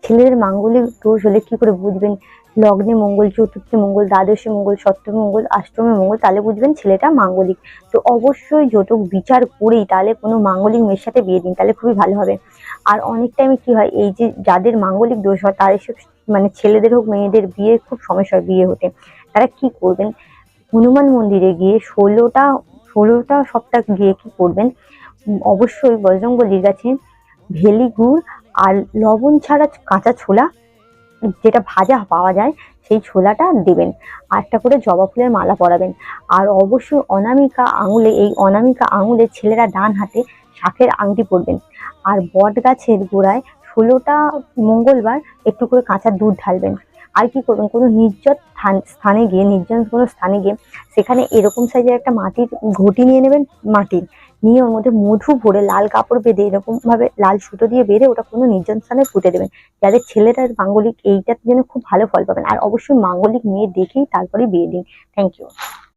ছেলেদের মাঙ্গলিক দোষ হলে কি করে বুঝবেন? লগ্নে মঙ্গল, চতুর্থে মঙ্গল, দ্বাদশে মঙ্গল, সপ্তমে মঙ্গল, অষ্টমে মঙ্গল, তাহলে বুঝবেন ছেলেটা মাঙ্গলিক। তো অবশ্যই যৌতুক বিচার করেই তাহলে কোনো মাঙ্গলিক মেয়ের সাথে বিয়ে দিন, তাহলে খুবই ভালো হবে। আর অনেক টাইমে কি হয়, এই যে যাদের মাঙ্গলিক দোষ হয় তাদের মানে ছেলেদের হোক মেয়েদের বিয়ে খুব সমস্যা হয় বিয়ে হতে। তারা কি করবেন, হনুমান মন্দিরে গিয়ে ষোলোটা সপ্তাহ গিয়ে কি করবেন, অবশ্যই বজরংবলীর কাছে ভেলি গুড় আর লবণ ছাড়া কাঁচা ছোলা, যেটা ভাজা পাওয়া যায়, সেই ছোলাটা দেবেন। আর একটা করে জবা ফুলের মালা পরাবেন। আর অবশ্যই অনামিকা আঙুলে, এই অনামিকা আঙুলে ছেলেরা ডান হাতে শাঁখের আংটি পরবেন। আর বট গাছের গোড়ায় 16টা মঙ্গলবার একটু করে কাঁচা দুধ ঢালবেন। আর কি করবেন, কোনো নির্জন কোনো স্থানে গিয়ে সেখানে এরকম সাইজের একটা মাটির ঘটি নিয়ে নেবেন, মাটির নিয়ে ওর মধ্যে মধু ভরে লাল কাপড় বেঁধে, এরকম ভাবে লাল সুতো দিয়ে বেঁধে ওটা কোনো নির্জন স্থানে পুঁতে দেবেন। যাদের ছেলেটার মাঙ্গলিক, এইটার জন্য খুব ভালো ফল পাবেন। আর অবশ্যই মাঙ্গলিক মেয়ে দেখেই তারপরে বিয়ে দিন। Thank you.